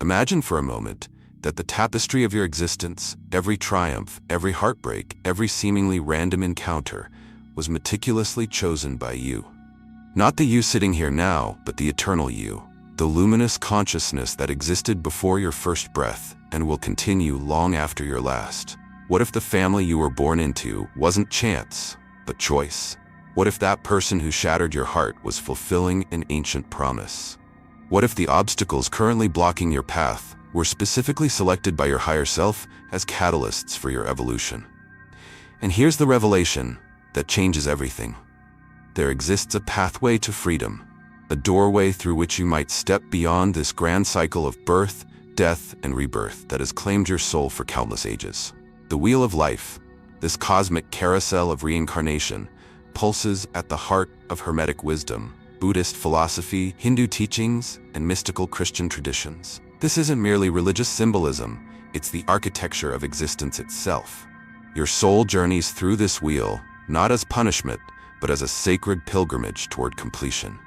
Imagine for a moment that the tapestry of your existence, every triumph, every heartbreak, every seemingly random encounter, was meticulously chosen by you. Not the you sitting here now, but the eternal you, the luminous consciousness that existed before your first breath and will continue long after your last. What if the family you were born into wasn't chance, but choice? What if that person who shattered your heart was fulfilling an ancient promise? What if the obstacles currently blocking your path were specifically selected by your higher self as catalysts for your evolution? And here's the revelation that changes everything. There exists a pathway to freedom, a doorway through which you might step beyond this grand cycle of birth, death, and rebirth that has claimed your soul for countless ages. The wheel of life, this cosmic carousel of reincarnation, pulses at the heart of Hermetic wisdom, Buddhist philosophy, Hindu teachings, and mystical Christian traditions. This isn't merely religious symbolism, it's the architecture of existence itself. Your soul journeys through this wheel, not as punishment, but as a sacred pilgrimage toward completion.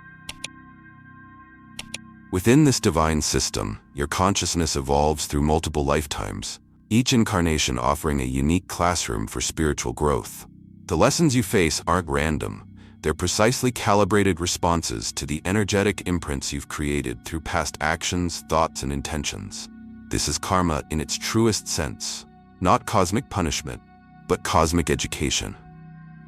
Within this divine system, your consciousness evolves through multiple lifetimes, each incarnation offering a unique classroom for spiritual growth. The lessons you face aren't random. They're precisely calibrated responses to the energetic imprints you've created through past actions, thoughts, and intentions. This is karma in its truest sense, not cosmic punishment, but cosmic education.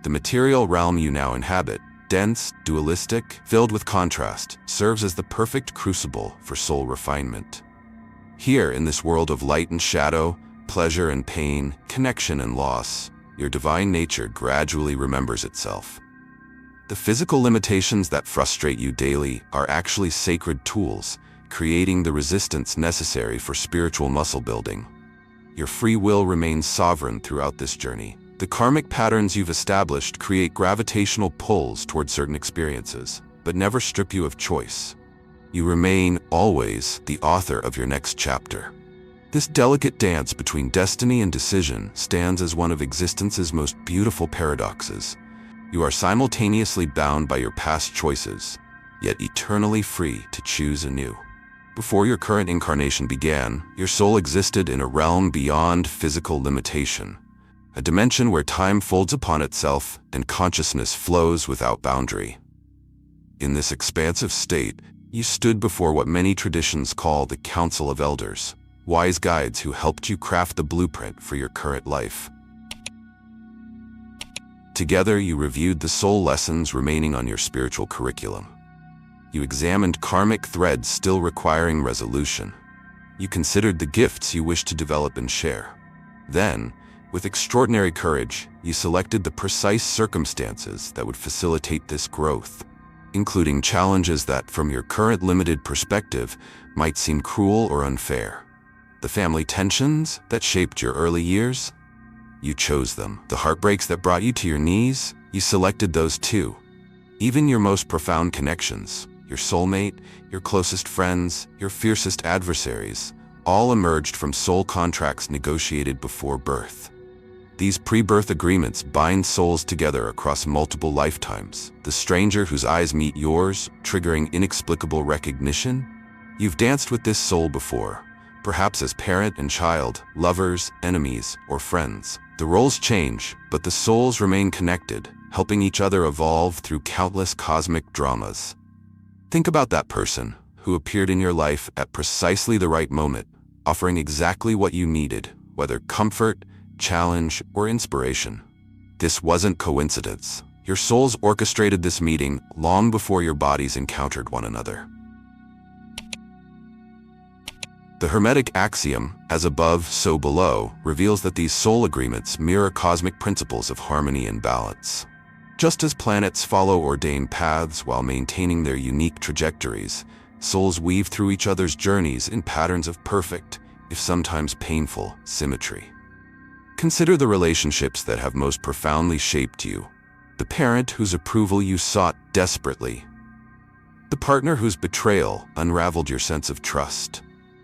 The material realm you now inhabit, dense, dualistic, filled with contrast, serves as the perfect crucible for soul refinement. Here, in this world of light and shadow, pleasure and pain, connection and loss, your divine nature gradually remembers itself. The physical limitations that frustrate you daily are actually sacred tools, creating the resistance necessary for spiritual muscle building. Your free will remains sovereign throughout this journey. The karmic patterns you've established create gravitational pulls toward certain experiences, but never strip you of choice. You remain, always, the author of your next chapter. This delicate dance between destiny and decision stands as one of existence's most beautiful paradoxes. You are simultaneously bound by your past choices, yet eternally free to choose anew. Before your current incarnation began, your soul existed in a realm beyond physical limitation, a dimension where time folds upon itself and consciousness flows without boundary. In this expansive state, you stood before what many traditions call the Council of Elders, wise guides who helped you craft the blueprint for your current life. Together, you reviewed the soul lessons remaining on your spiritual curriculum. You examined karmic threads still requiring resolution. You considered the gifts you wish to develop and share. Then, with extraordinary courage, you selected the precise circumstances that would facilitate this growth, including challenges that, from your current limited perspective, might seem cruel or unfair. The family tensions that shaped your early years? You chose them. The heartbreaks that brought you to your knees? You selected those too. Even your most profound connections, your soulmate, your closest friends, your fiercest adversaries, all emerged from soul contracts negotiated before birth. These pre-birth agreements bind souls together across multiple lifetimes. The stranger whose eyes meet yours, triggering inexplicable recognition? You've danced with this soul before, perhaps as parent and child, lovers, enemies, or friends. The roles change, but the souls remain connected, helping each other evolve through countless cosmic dramas. Think about that person who appeared in your life at precisely the right moment, offering exactly what you needed, whether comfort, challenge, or inspiration. This wasn't coincidence. Your souls orchestrated this meeting long before your bodies encountered one another. The Hermetic axiom, as above, so below, reveals that these soul agreements mirror cosmic principles of harmony and balance. Just as planets follow ordained paths while maintaining their unique trajectories, souls weave through each other's journeys in patterns of perfect, if sometimes painful, symmetry. Consider the relationships that have most profoundly shaped you. The parent whose approval you sought desperately. The partner whose betrayal unraveled your sense of trust.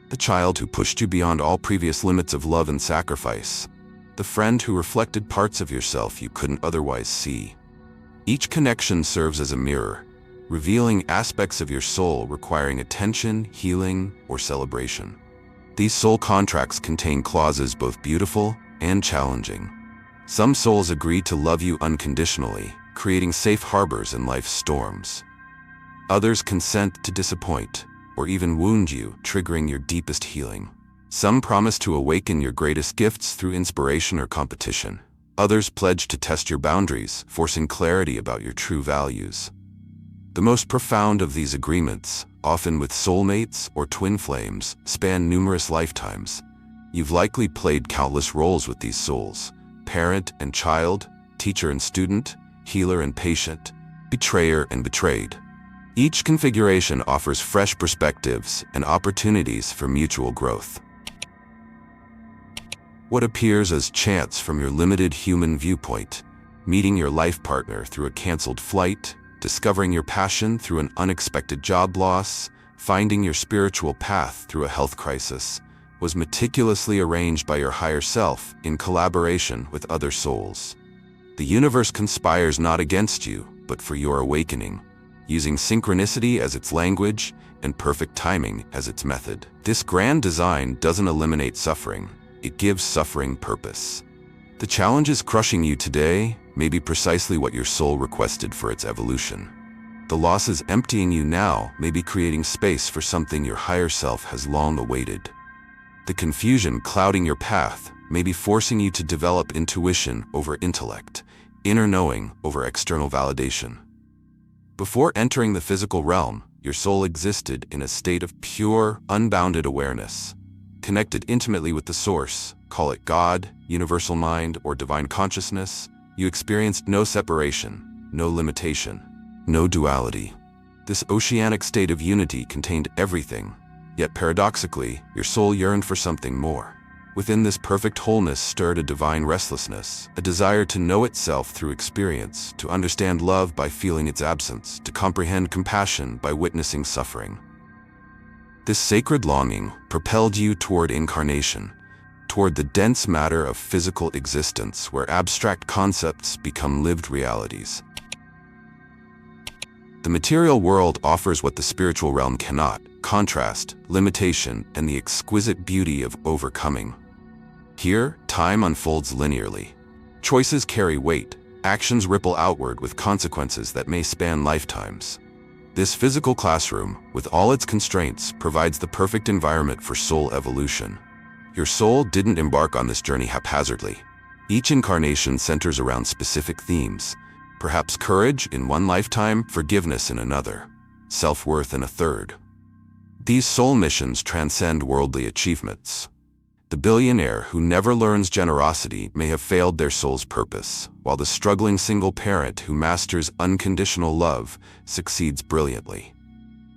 The child who pushed you beyond all previous limits of love and sacrifice. The friend who reflected parts of yourself you couldn't otherwise see. Each connection serves as a mirror, revealing aspects of your soul requiring attention, healing, or celebration. These soul contracts contain clauses both beautiful and challenging. Some souls agree to love you unconditionally, creating safe harbors in life's storms. Others consent to disappoint, or even wound you, triggering your deepest healing. Some promise to awaken your greatest gifts through inspiration or competition. Others pledge to test your boundaries, forcing clarity about your true values. The most profound of these agreements, often with soulmates or twin flames, span numerous lifetimes. You've likely played countless roles with these souls: parent and child, teacher and student, healer and patient, betrayer and betrayed. Each configuration offers fresh perspectives and opportunities for mutual growth. What appears as chance from your limited human viewpoint, meeting your life partner through a canceled flight, discovering your passion through an unexpected job loss, finding your spiritual path through a health crisis, was meticulously arranged by your higher self in collaboration with other souls. The universe conspires not against you, but for your awakening, using synchronicity as its language and perfect timing as its method. This grand design doesn't eliminate suffering, it gives suffering purpose. The challenges crushing you today may be precisely what your soul requested for its evolution. The losses emptying you now may be creating space for something your higher self has long awaited. The confusion clouding your path may be forcing you to develop intuition over intellect, inner knowing over external validation. Before entering the physical realm, your soul existed in a state of pure, unbounded awareness, connected intimately with the source, call it God, universal mind, or divine consciousness. You experienced no separation, no limitation, no duality. This oceanic state of unity contained everything, yet paradoxically, your soul yearned for something more. Within this perfect wholeness stirred a divine restlessness, a desire to know itself through experience, to understand love by feeling its absence, to comprehend compassion by witnessing suffering. This sacred longing propelled you toward incarnation, toward the dense matter of physical existence where abstract concepts become lived realities. The material world offers what the spiritual realm cannot: contrast, limitation, and the exquisite beauty of overcoming. Here, time unfolds linearly. Choices carry weight, actions ripple outward with consequences that may span lifetimes. This physical classroom, with all its constraints, provides the perfect environment for soul evolution. Your soul didn't embark on this journey haphazardly. Each incarnation centers around specific themes, perhaps courage in one lifetime, forgiveness in another, self-worth in a third. These soul missions transcend worldly achievements. The billionaire who never learns generosity may have failed their soul's purpose, while the struggling single parent who masters unconditional love succeeds brilliantly.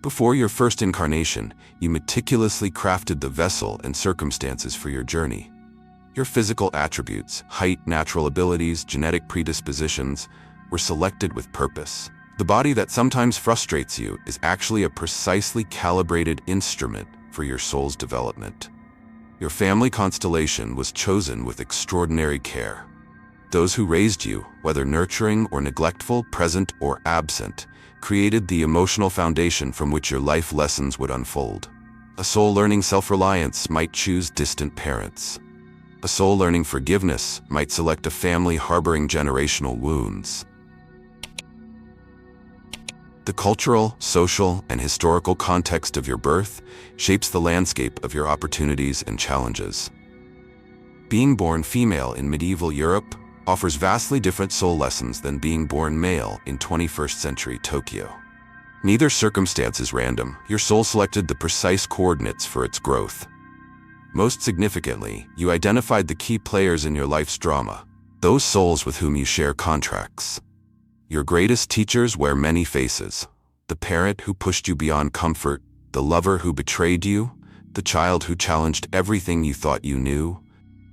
Before your first incarnation, you meticulously crafted the vessel and circumstances for your journey. Your physical attributes, height, natural abilities, genetic predispositions, were selected with purpose. The body that sometimes frustrates you is actually a precisely calibrated instrument for your soul's development. Your family constellation was chosen with extraordinary care. Those who raised you, whether nurturing or neglectful, present or absent, created the emotional foundation from which your life lessons would unfold. A soul learning self-reliance might choose distant parents. A soul learning forgiveness might select a family harboring generational wounds. The cultural, social, and historical context of your birth shapes the landscape of your opportunities and challenges. Being born female in medieval Europe offers vastly different soul lessons than being born male in 21st century Tokyo. Neither circumstance is random. Your soul selected the precise coordinates for its growth. Most significantly, you identified the key players in your life's drama, those souls with whom you share contracts. Your greatest teachers wear many faces: the parent who pushed you beyond comfort, the lover who betrayed you, the child who challenged everything you thought you knew,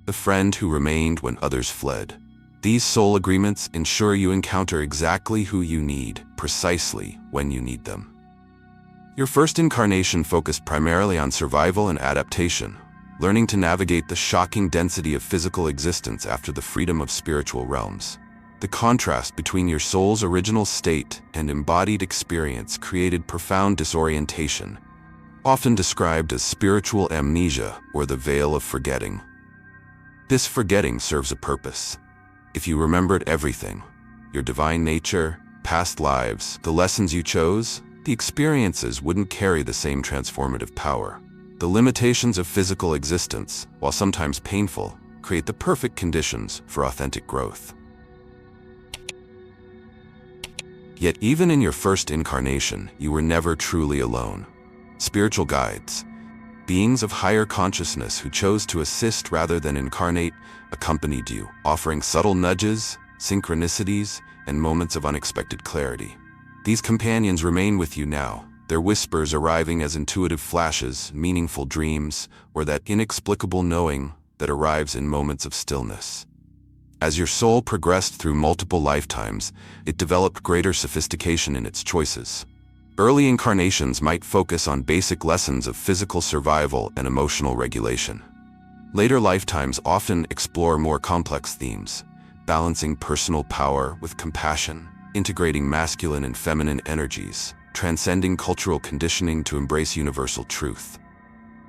the friend who remained when others fled. These soul agreements ensure you encounter exactly who you need, precisely when you need them. Your first incarnation focused primarily on survival and adaptation, learning to navigate the shocking density of physical existence after the freedom of spiritual realms. The contrast between your soul's original state and embodied experience created profound disorientation, often described as spiritual amnesia or the veil of forgetting. This forgetting serves a purpose. If you remembered everything, your divine nature, past lives, the lessons you chose, the experiences wouldn't carry the same transformative power. The limitations of physical existence, while sometimes painful, create the perfect conditions for authentic growth. Yet even in your first incarnation, you were never truly alone. Spiritual guides, beings of higher consciousness who chose to assist rather than incarnate, accompanied you, offering subtle nudges, synchronicities, and moments of unexpected clarity. These companions remain with you now, their whispers arriving as intuitive flashes, meaningful dreams, or that inexplicable knowing that arrives in moments of stillness. As your soul progressed through multiple lifetimes, it developed greater sophistication in its choices. Early incarnations might focus on basic lessons of physical survival and emotional regulation. Later lifetimes often explore more complex themes, balancing personal power with compassion, integrating masculine and feminine energies, transcending cultural conditioning to embrace universal truth.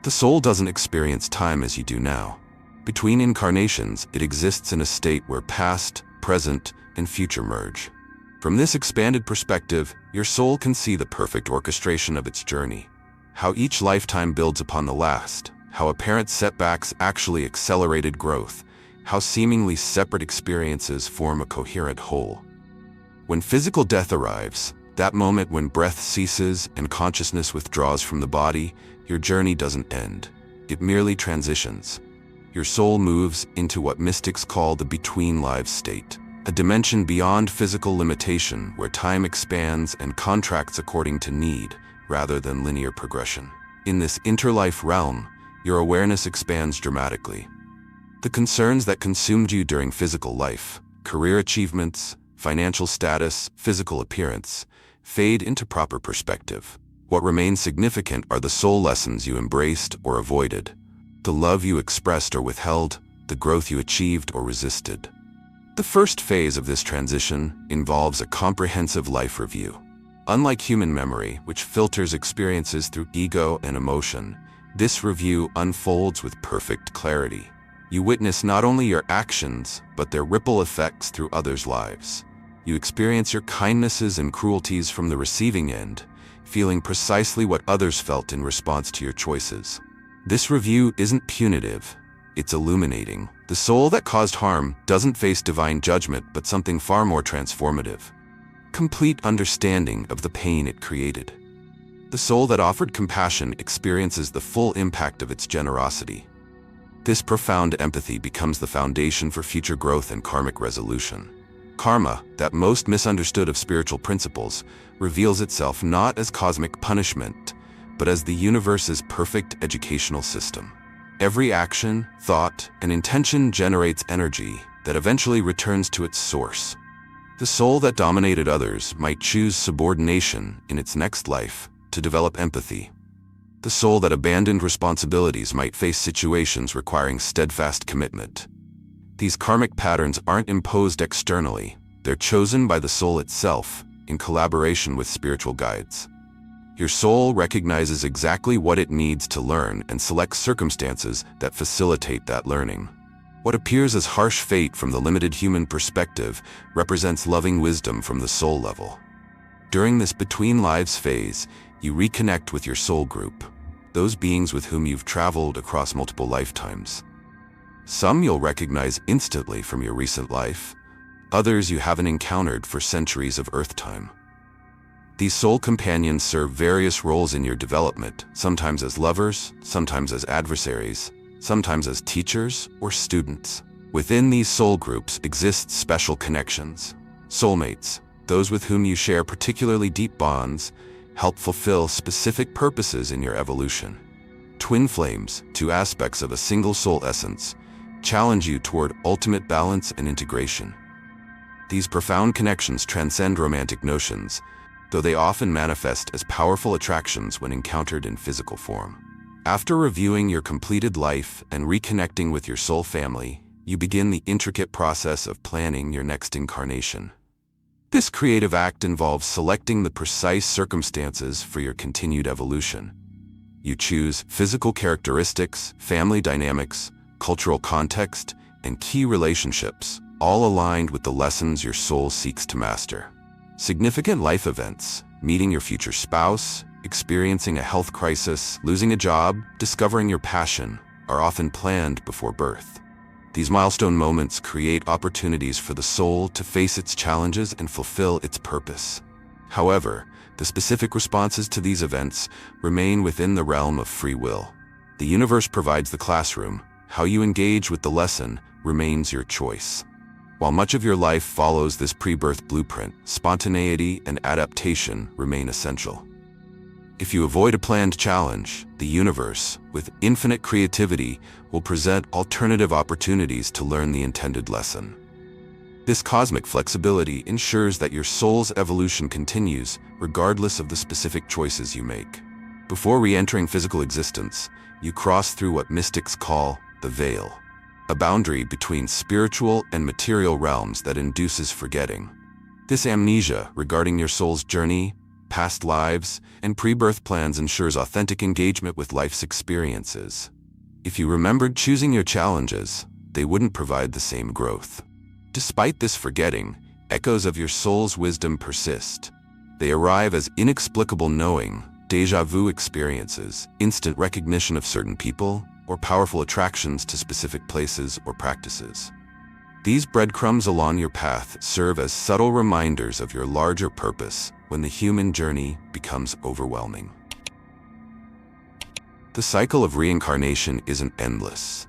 The soul doesn't experience time as you do now. Between incarnations, it exists in a state where past, present, and future merge. From this expanded perspective, your soul can see the perfect orchestration of its journey, how each lifetime builds upon the last, how apparent setbacks actually accelerated growth, how seemingly separate experiences form a coherent whole. When physical death arrives, that moment when breath ceases and consciousness withdraws from the body, your journey doesn't end. It merely transitions. Your soul moves into what mystics call the between lives state, a dimension beyond physical limitation where time expands and contracts according to need rather than linear progression. In this interlife realm, your awareness expands dramatically. The concerns that consumed you during physical life, career achievements, financial status, physical appearance, fade into proper perspective. What remains significant are the soul lessons you embraced or avoided, the love you expressed or withheld, the growth you achieved or resisted. The first phase of this transition involves a comprehensive life review. Unlike human memory, which filters experiences through ego and emotion, this review unfolds with perfect clarity. You witness not only your actions, but their ripple effects through others' lives. You experience your kindnesses and cruelties from the receiving end, feeling precisely what others felt in response to your choices. This review isn't punitive, it's illuminating. The soul that caused harm doesn't face divine judgment, but something far more transformative. Complete understanding of the pain it created. The soul that offered compassion experiences the full impact of its generosity. This profound empathy becomes the foundation for future growth and karmic resolution. Karma, that most misunderstood of spiritual principles, reveals itself not as cosmic punishment, but as the universe's perfect educational system. Every action, thought, and intention generates energy that eventually returns to its source. The soul that dominated others might choose subordination in its next life to develop empathy. The soul that abandoned responsibilities might face situations requiring steadfast commitment. These karmic patterns aren't imposed externally, they're chosen by the soul itself in collaboration with spiritual guides. Your soul recognizes exactly what it needs to learn and selects circumstances that facilitate that learning. What appears as harsh fate from the limited human perspective represents loving wisdom from the soul level. During this between lives phase, you reconnect with your soul group, those beings with whom you've traveled across multiple lifetimes. Some you'll recognize instantly from your recent life, others you haven't encountered for centuries of Earth time. These soul companions serve various roles in your development, sometimes as lovers, sometimes as adversaries, sometimes as teachers or students. Within these soul groups exist special connections. Soulmates, those with whom you share particularly deep bonds, help fulfill specific purposes in your evolution. Twin flames, two aspects of a single soul essence, challenge you toward ultimate balance and integration. These profound connections transcend romantic notions, though they often manifest as powerful attractions when encountered in physical form. After reviewing your completed life and reconnecting with your soul family, you begin the intricate process of planning your next incarnation. This creative act involves selecting the precise circumstances for your continued evolution. You choose physical characteristics, family dynamics, cultural context, and key relationships, all aligned with the lessons your soul seeks to master. Significant life events, meeting your future spouse, experiencing a health crisis, losing a job, discovering your passion, are often planned before birth. These milestone moments create opportunities for the soul to face its challenges and fulfill its purpose. However, the specific responses to these events remain within the realm of free will. The universe provides the classroom. How you engage with the lesson remains your choice. While much of your life follows this pre-birth blueprint, spontaneity and adaptation remain essential. If you avoid a planned challenge, the universe, with infinite creativity, will present alternative opportunities to learn the intended lesson. This cosmic flexibility ensures that your soul's evolution continues, regardless of the specific choices you make. Before re-entering physical existence, you cross through what mystics call the veil, a boundary between spiritual and material realms that induces forgetting. This amnesia regarding your soul's journey, past lives, and pre-birth plans ensures authentic engagement with life's experiences. If you remembered choosing your challenges, they wouldn't provide the same growth. Despite this forgetting, echoes of your soul's wisdom persist. They arrive as inexplicable knowing, déjà vu experiences, instant recognition of certain people, or powerful attractions to specific places or practices. These breadcrumbs along your path serve as subtle reminders of your larger purpose when the human journey becomes overwhelming. The cycle of reincarnation isn't endless.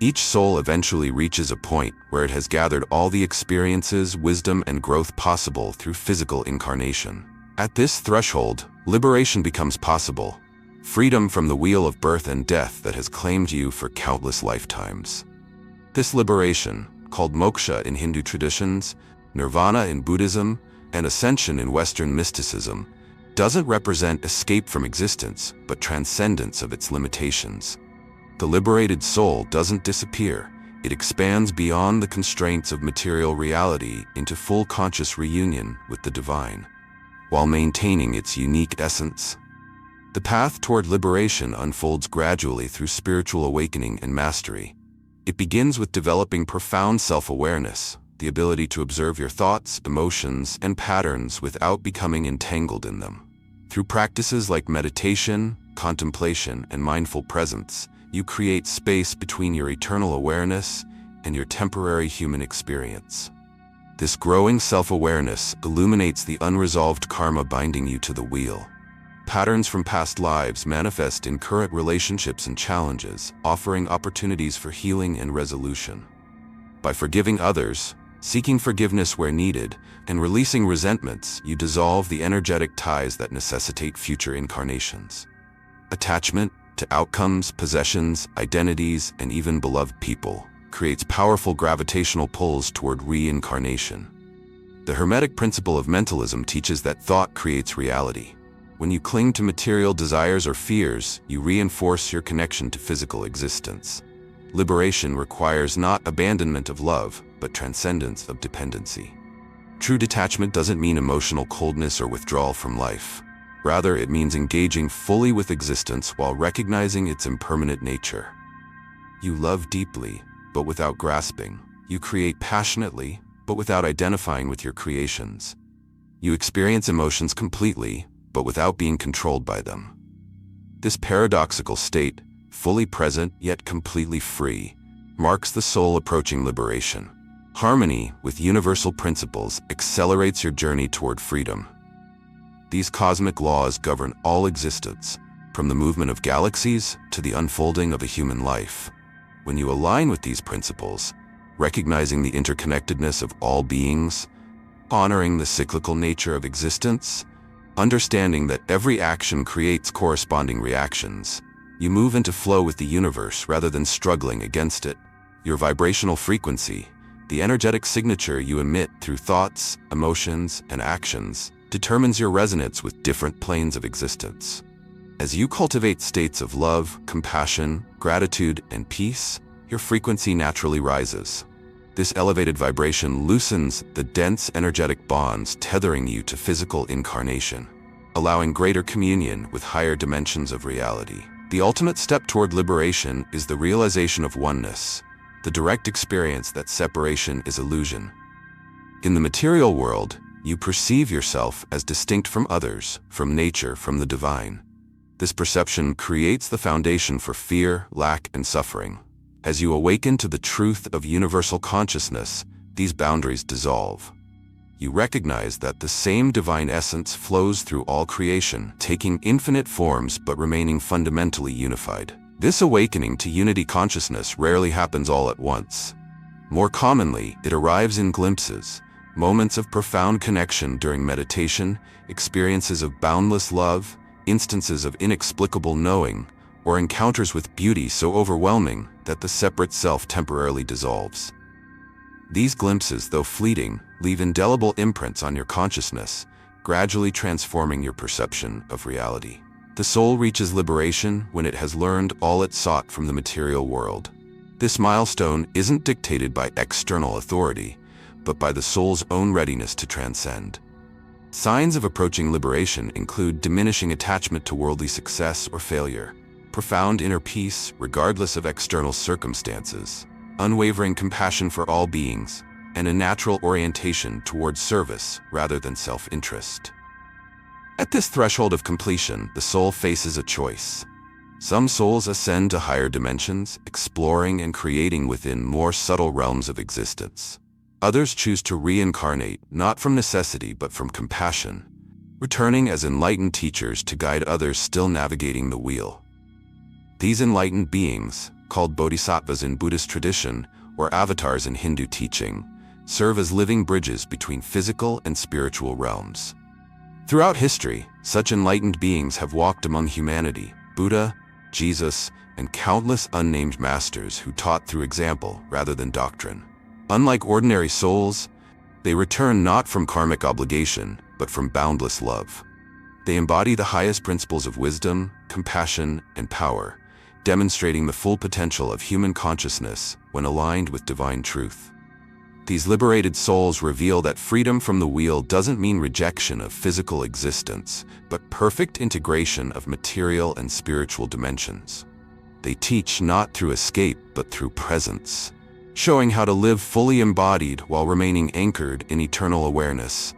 Each soul eventually reaches a point where it has gathered all the experiences, wisdom, and growth possible through physical incarnation. At this threshold, liberation becomes possible, freedom from the wheel of birth and death that has claimed you for countless lifetimes. This liberation, called moksha in Hindu traditions, nirvana in Buddhism, and ascension in Western mysticism, doesn't represent escape from existence, but transcendence of its limitations. The liberated soul doesn't disappear. It expands beyond the constraints of material reality into full conscious reunion with the divine, while maintaining its unique essence. The path toward liberation unfolds gradually through spiritual awakening and mastery. It begins with developing profound self-awareness, the ability to observe your thoughts, emotions, and patterns without becoming entangled in them. Through practices like meditation, contemplation, and mindful presence, you create space between your eternal awareness and your temporary human experience. This growing self-awareness illuminates the unresolved karma binding you to the wheel. Patterns from past lives manifest in current relationships and challenges, offering opportunities for healing and resolution. By forgiving others, seeking forgiveness where needed, and releasing resentments, you dissolve the energetic ties that necessitate future incarnations. Attachment to outcomes, possessions, identities, and even beloved people creates powerful gravitational pulls toward reincarnation. The Hermetic principle of mentalism teaches that thought creates reality. When you cling to material desires or fears, you reinforce your connection to physical existence. Liberation requires not abandonment of love, but transcendence of dependency. True detachment doesn't mean emotional coldness or withdrawal from life. Rather, it means engaging fully with existence while recognizing its impermanent nature. You love deeply, but without grasping. You create passionately, but without identifying with your creations. You experience emotions completely, but without being controlled by them. This paradoxical state, fully present yet completely free, marks the soul approaching liberation. Harmony with universal principles accelerates your journey toward freedom. These cosmic laws govern all existence, from the movement of galaxies to the unfolding of a human life. When you align with these principles, recognizing the interconnectedness of all beings, honoring the cyclical nature of existence, understanding that every action creates corresponding reactions, you move into flow with the universe rather than struggling against it. Your vibrational frequency, the energetic signature you emit through thoughts, emotions, and actions, determines your resonance with different planes of existence. As you cultivate states of love, compassion, gratitude, and peace, your frequency naturally rises. This elevated vibration loosens the dense energetic bonds tethering you to physical incarnation, allowing greater communion with higher dimensions of reality. The ultimate step toward liberation is the realization of oneness, the direct experience that separation is illusion. In the material world, you perceive yourself as distinct from others, from nature, from the divine. This perception creates the foundation for fear, lack, and suffering. As you awaken to the truth of universal consciousness, these boundaries dissolve. You recognize that the same divine essence flows through all creation, taking infinite forms but remaining fundamentally unified. This awakening to unity consciousness rarely happens all at once. More commonly, it arrives in glimpses, moments of profound connection during meditation, experiences of boundless love, instances of inexplicable knowing, or encounters with beauty so overwhelming that the separate self temporarily dissolves. These glimpses, though fleeting, leave indelible imprints on your consciousness, gradually transforming your perception of reality. The soul reaches liberation when it has learned all it sought from the material world. This milestone isn't dictated by external authority, but by the soul's own readiness to transcend. Signs of approaching liberation include diminishing attachment to worldly success or failure, profound inner peace regardless of external circumstances, unwavering compassion for all beings, and a natural orientation towards service rather than self-interest. At this threshold of completion, the soul faces a choice. Some souls ascend to higher dimensions, exploring and creating within more subtle realms of existence. Others choose to reincarnate, not from necessity but from compassion, returning as enlightened teachers to guide others still navigating the wheel. These enlightened beings, called bodhisattvas in Buddhist tradition or avatars in Hindu teaching, serve as living bridges between physical and spiritual realms. Throughout history, such enlightened beings have walked among humanity: Buddha, Jesus, and countless unnamed masters who taught through example rather than doctrine. Unlike ordinary souls, they return not from karmic obligation, but from boundless love. They embody the highest principles of wisdom, compassion, and power, demonstrating the full potential of human consciousness when aligned with divine truth. These liberated souls reveal that freedom from the wheel doesn't mean rejection of physical existence, but perfect integration of material and spiritual dimensions. They teach not through escape, but through presence, showing how to live fully embodied while remaining anchored in eternal awareness.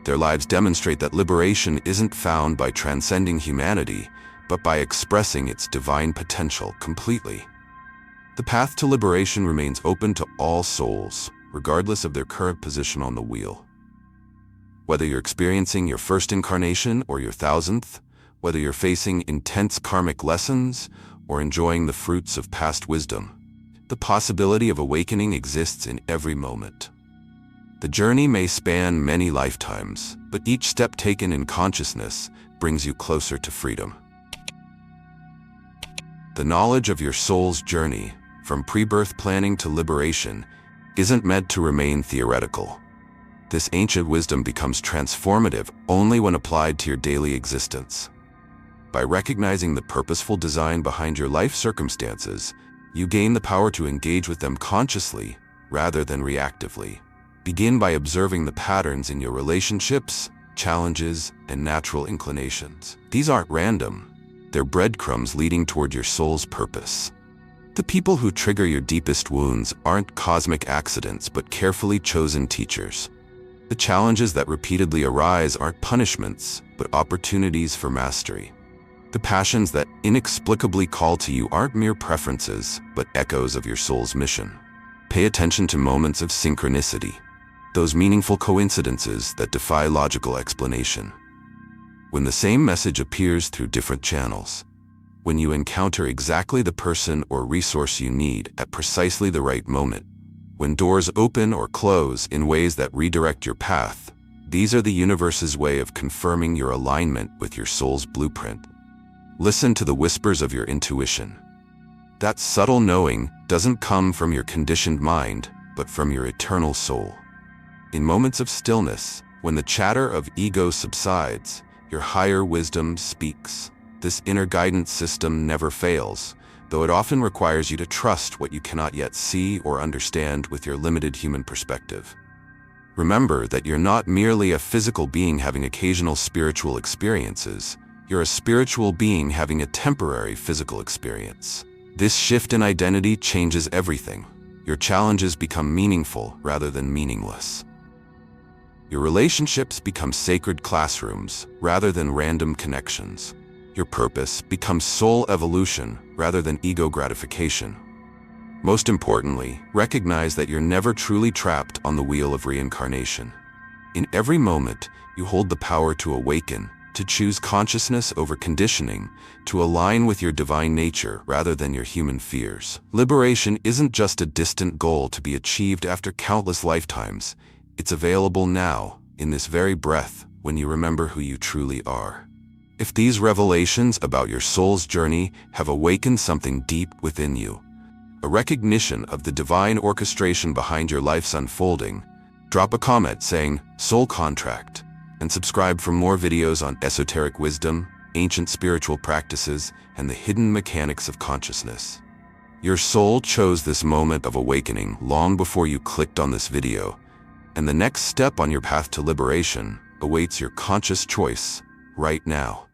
Their lives demonstrate that liberation isn't found by transcending humanity, but by expressing its divine potential completely. The path to liberation remains open to all souls, regardless of their current position on the wheel. Whether you're experiencing your first incarnation or your 1000th, whether you're facing intense karmic lessons or enjoying the fruits of past wisdom, the possibility of awakening exists in every moment. The journey may span many lifetimes, but each step taken in consciousness brings you closer to freedom. The knowledge of your soul's journey, from pre-birth planning to liberation, isn't meant to remain theoretical. This ancient wisdom becomes transformative only when applied to your daily existence. By recognizing the purposeful design behind your life circumstances, you gain the power to engage with them consciously rather than reactively. Begin by observing the patterns in your relationships, challenges, and natural inclinations. These aren't random. They're breadcrumbs leading toward your soul's purpose. The people who trigger your deepest wounds aren't cosmic accidents, but carefully chosen teachers. The challenges that repeatedly arise aren't punishments, but opportunities for mastery. The passions that inexplicably call to you aren't mere preferences, but echoes of your soul's mission. Pay attention to moments of synchronicity, those meaningful coincidences that defy logical explanation. When the same message appears through different channels, when you encounter exactly the person or resource you need at precisely the right moment, when doors open or close in ways that redirect your path, these are the universe's way of confirming your alignment with your soul's blueprint. Listen to the whispers of your intuition. That subtle knowing doesn't come from your conditioned mind, but from your eternal soul. In moments of stillness, when the chatter of ego subsides, your higher wisdom speaks. This inner guidance system never fails, though it often requires you to trust what you cannot yet see or understand with your limited human perspective. Remember that you're not merely a physical being having occasional spiritual experiences. You're a spiritual being having a temporary physical experience. This shift in identity changes everything. Your challenges become meaningful rather than meaningless. Your relationships become sacred classrooms rather than random connections. Your purpose becomes soul evolution rather than ego gratification. Most importantly, recognize that you're never truly trapped on the wheel of reincarnation. In every moment, you hold the power to awaken, to choose consciousness over conditioning, to align with your divine nature rather than your human fears. Liberation isn't just a distant goal to be achieved after countless lifetimes. It's available now, in this very breath, when you remember who you truly are. If these revelations about your soul's journey have awakened something deep within you, a recognition of the divine orchestration behind your life's unfolding, drop a comment saying, "Soul Contract," and subscribe for more videos on esoteric wisdom, ancient spiritual practices, and the hidden mechanics of consciousness. Your soul chose this moment of awakening long before you clicked on this video, and the next step on your path to liberation awaits your conscious choice right now.